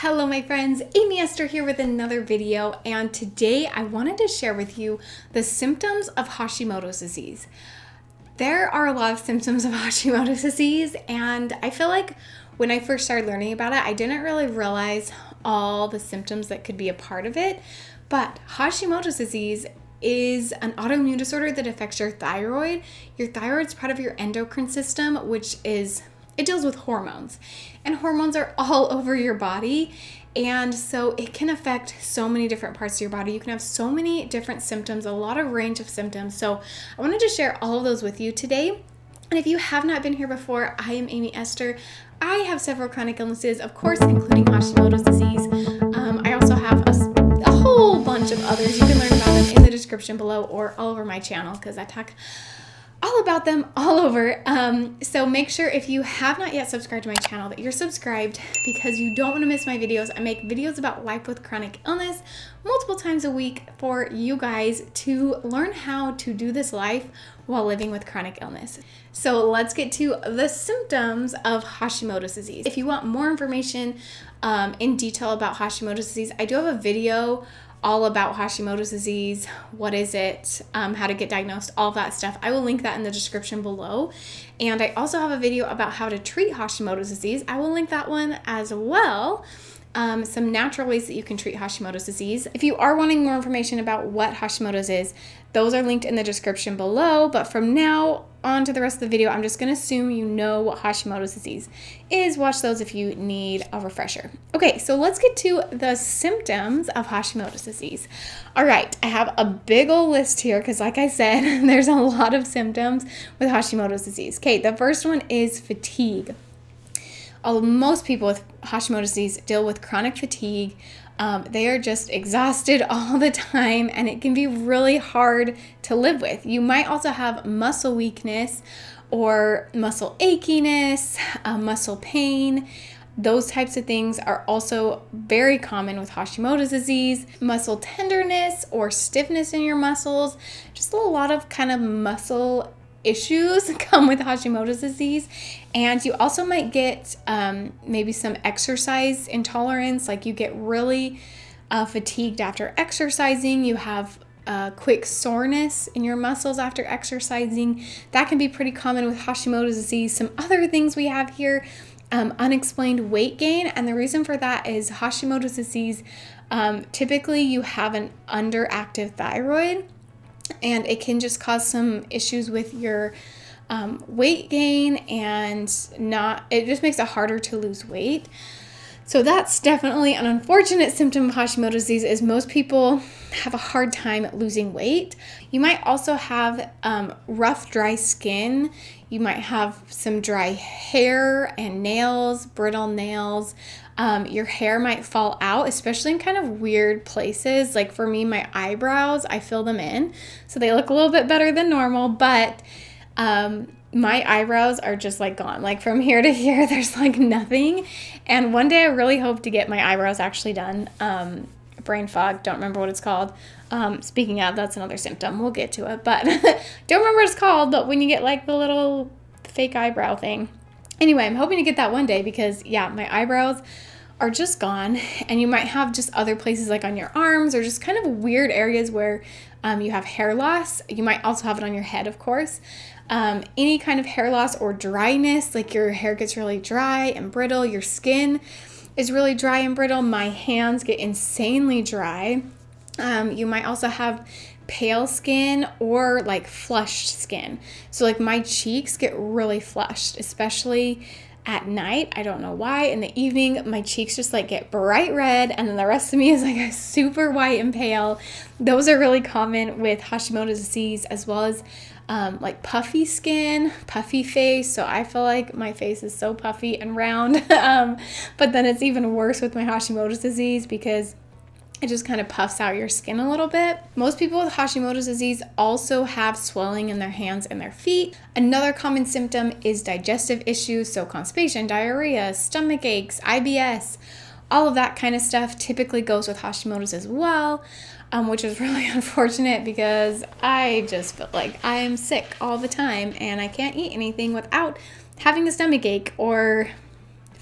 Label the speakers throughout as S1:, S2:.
S1: Hello my friends, Amy Esther here with another video, and today I wanted to share with you the symptoms of Hashimoto's disease. There are a lot of symptoms of Hashimoto's disease, and I feel like when I first started learning about it, I didn't really realize all the symptoms that could be a part of it. But Hashimoto's disease is an autoimmune disorder that affects your thyroid. Your thyroid's part of your endocrine system, it deals with hormones, and hormones are all over your body, and so it can affect so many different parts of your body. You can have so many different symptoms, a lot of range of symptoms. So I wanted to share all of those with you today. And if you have not been here before, I am Amy Esther. I have several chronic illnesses, of course, including Hashimoto's disease. I also have a whole bunch of others. You can learn about them in the description below or all over my channel, because I talk all about them all over. So make sure, if you have not yet subscribed to my channel, that you're subscribed, because you don't want to miss my videos. I make videos about life with chronic illness multiple times a week for you guys to learn how to do this life while living with chronic illness. So let's get to the symptoms of Hashimoto's disease. If you want more information in detail about Hashimoto's disease, I do have a video all about Hashimoto's disease, what is it, how to get diagnosed, all that stuff. I will link that in the description below. And I also have a video about how to treat Hashimoto's disease. I will link that one as well. Some natural ways that you can treat Hashimoto's disease. If you are wanting more information about what Hashimoto's is, those are linked in the description below. But from now on to the rest of the video, I'm just going to assume you know what Hashimoto's disease is. Watch those if you need a refresher. Okay, so let's get to the symptoms of Hashimoto's disease. All right, I have a big old list here because, like I said, there's a lot of symptoms with Hashimoto's disease. Okay, the first one is fatigue. Most people with Hashimoto's disease deal with chronic fatigue. They are just exhausted all the time, and it can be really hard to live with. You might also have muscle weakness or muscle achiness, muscle pain. Those types of things are also very common with Hashimoto's disease. Muscle tenderness or stiffness in your muscles, just a lot of kind of muscle issues come with Hashimoto's disease. And you also might get maybe some exercise intolerance, like you get really fatigued after exercising. You have quick soreness in your muscles after exercising. That can be pretty common with Hashimoto's disease. Some other things we have here, unexplained weight gain. And the reason for that is Hashimoto's disease, typically you have an underactive thyroid, and it can just cause some issues with your weight gain, and it just makes it harder to lose weight. So that's definitely an unfortunate symptom of Hashimoto's disease, is most people have a hard time losing weight. You might also have rough, dry skin. You might have some dry hair and nails, brittle nails. Your hair might fall out, especially in kind of weird places. Like for me, my eyebrows, I fill them in, so they look a little bit better than normal, but my eyebrows are just like gone. Like from here to here, there's like nothing. And one day I really hope to get my eyebrows actually done. Brain fog, don't remember what it's called. Speaking of, that's another symptom. We'll get to it, but don't remember what it's called, but when you get like the little fake eyebrow thing. Anyway, I'm hoping to get that one day, because yeah, my eyebrows are just gone. And you might have just other places like on your arms, or just kind of weird areas where you have hair loss. You might also have it on your head, of course. Any kind of hair loss or dryness, like your hair gets really dry and brittle, your skin is really dry and brittle. My hands get insanely dry. You might also have pale skin or like flushed skin. So like my cheeks get really flushed, especially at night. I don't know why. In the evening, my cheeks just like get bright red, and then the rest of me is like super white and pale. Those are really common with Hashimoto's disease, as well as like puffy skin, puffy face. So I feel like my face is so puffy and round. But then it's even worse with my Hashimoto's disease, because it just kind of puffs out your skin a little bit. Most people with Hashimoto's disease also have swelling in their hands and their feet. Another common symptom is digestive issues, so constipation, diarrhea, stomach aches, IBS, all of that kind of stuff typically goes with Hashimoto's as well, which is really unfortunate, because I just feel like I am sick all the time and I can't eat anything without having a stomach ache or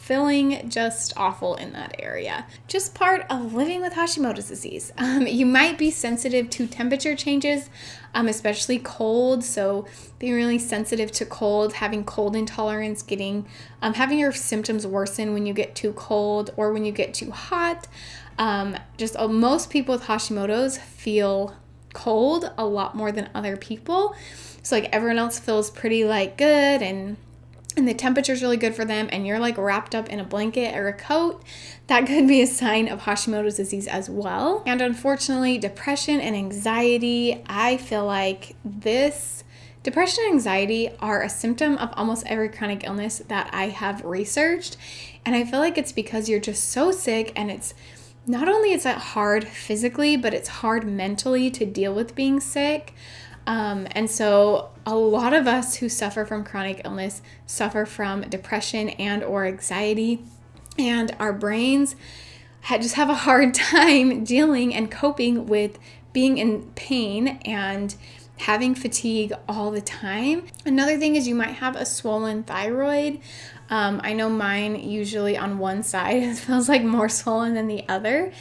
S1: feeling just awful in that area. Just part of living with Hashimoto's disease. You might be sensitive to temperature changes, especially cold. So being really sensitive to cold, having cold intolerance, having your symptoms worsen when you get too cold or when you get too hot. Most people with Hashimoto's feel cold a lot more than other people. So like everyone else feels pretty like good and the temperature's really good for them, and you're like wrapped up in a blanket or a coat, that could be a sign of Hashimoto's disease as well. And unfortunately, depression and anxiety, I feel like depression and anxiety are a symptom of almost every chronic illness that I have researched. And I feel like it's because you're just so sick, and it's not only is it hard physically, but it's hard mentally to deal with being sick. And so a lot of us who suffer from chronic illness suffer from depression and or anxiety, and our brains just have a hard time dealing and coping with being in pain and having fatigue all the time. Another thing is you might have a swollen thyroid. I know mine usually on one side it feels like more swollen than the other.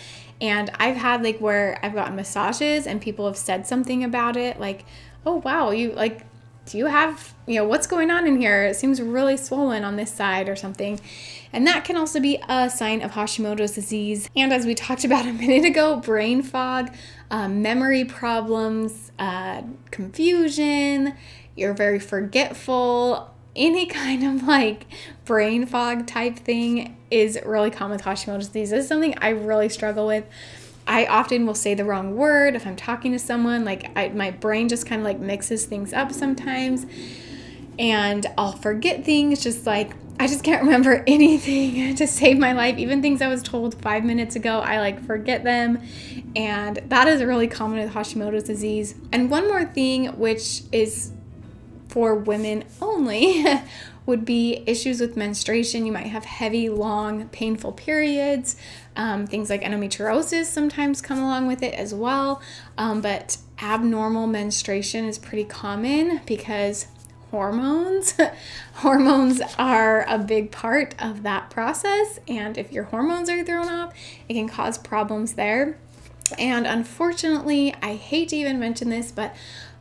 S1: And I've had like where I've gotten massages and people have said something about it, like, oh wow, do you have, what's going on in here? It seems really swollen on this side or something. And that can also be a sign of Hashimoto's disease. And as we talked about a minute ago, brain fog, memory problems, confusion, you're very forgetful. Any kind of like brain fog type thing is really common with Hashimoto's disease. This is something I really struggle with. I often will say the wrong word if I'm talking to someone. My brain just kind of like mixes things up sometimes, and I'll forget things. Just like I just can't remember anything to save my life. Even things I was told 5 minutes ago, I like forget them, and that is really common with Hashimoto's disease. And one more thing, which is for women only, would be issues with menstruation. You might have heavy, long, painful periods. Things like endometriosis sometimes come along with it as well. But abnormal menstruation is pretty common because hormones are a big part of that process. And if your hormones are thrown off, it can cause problems there. And unfortunately, I hate to even mention this, but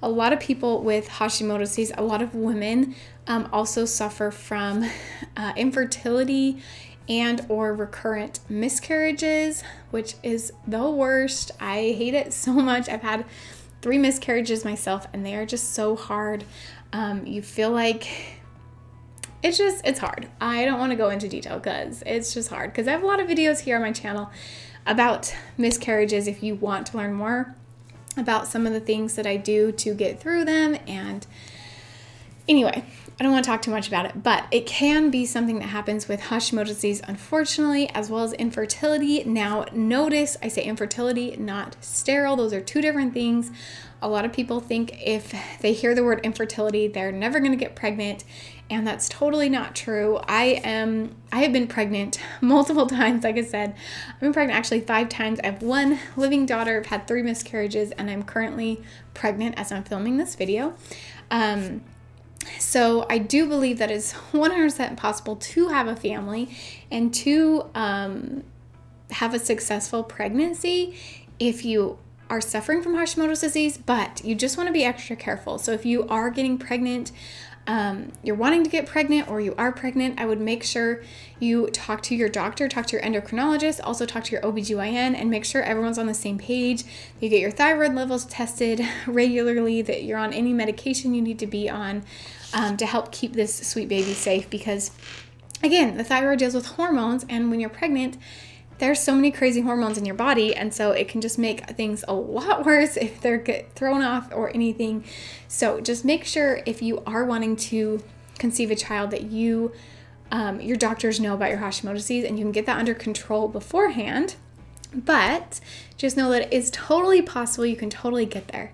S1: a lot of people with Hashimoto's disease, a lot of women also suffer from infertility and or recurrent miscarriages, which is the worst. I hate it so much. I've had 3 miscarriages myself, and they are just so hard. You feel like it's hard. I don't want to go into detail because it's just hard, because I have a lot of videos here on my channel about miscarriages if you want to learn more about some of the things that I do to get through them. And anyway, I don't want to talk too much about it, but it can be something that happens with Hashimoto's disease, unfortunately, as well as infertility. Now, notice I say infertility, not sterile. Those are 2 different things. A lot of people think if they hear the word infertility, they're never going to get pregnant, and that's totally not true. I have been pregnant multiple times. Like I said, I've been pregnant actually 5 times. I have 1 living daughter. I've had 3 miscarriages, and I'm currently pregnant as I'm filming this video. So I do believe that it's 100% possible to have a family and to have a successful pregnancy if you are suffering from Hashimoto's disease, but you just want to be extra careful. So if you are getting pregnant, you're wanting to get pregnant, or you are pregnant, I would make sure you talk to your doctor, talk to your endocrinologist, also talk to your OBGYN, and make sure everyone's on the same page. You get your thyroid levels tested regularly, that you're on any medication you need to be on to help keep this sweet baby safe, because again, the thyroid deals with hormones, and when you're pregnant, there's so many crazy hormones in your body, and so it can just make things a lot worse if they're get thrown off or anything. So just make sure if you are wanting to conceive a child that your doctors know about your Hashimoto's disease, and you can get that under control beforehand. But just know that it is totally possible. You can totally get there.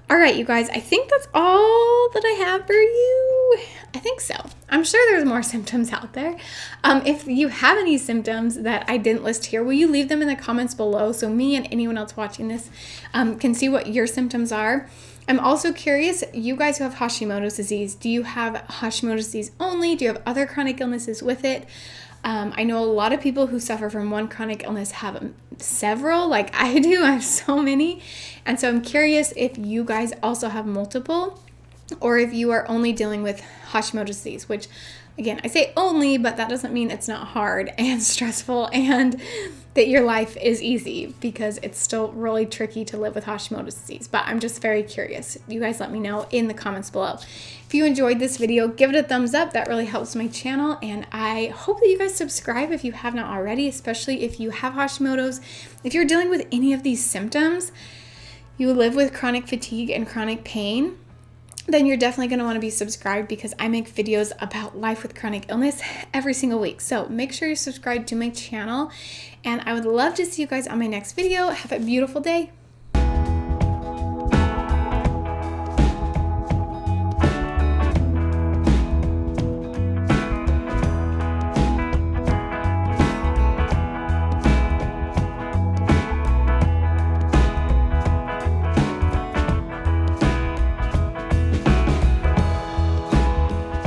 S1: All right, you guys, I think that's all that I have for you. I think so. I'm sure there's more symptoms out there. If you have any symptoms that I didn't list here, will you leave them in the comments below so me and anyone else watching this can see what your symptoms are? I'm also curious, you guys who have Hashimoto's disease, do you have Hashimoto's disease only? Do you have other chronic illnesses with it? I know a lot of people who suffer from one chronic illness have several, like I do. I have so many. And so I'm curious if you guys also have multiple, or if you are only dealing with Hashimoto's disease, which again, I say only, but that doesn't mean it's not hard and stressful and that your life is easy, because it's still really tricky to live with Hashimoto's disease. But I'm just very curious. You guys let me know in the comments below. If you enjoyed this video, give it a thumbs up. That really helps my channel. And I hope that you guys subscribe if you have not already, especially if you have Hashimoto's. If you're dealing with any of these symptoms, you live with chronic fatigue and chronic pain, then you're definitely going to want to be subscribed, because I make videos about life with chronic illness every single week. So make sure you subscribe to my channel, and I would love to see you guys on my next video. Have a beautiful day.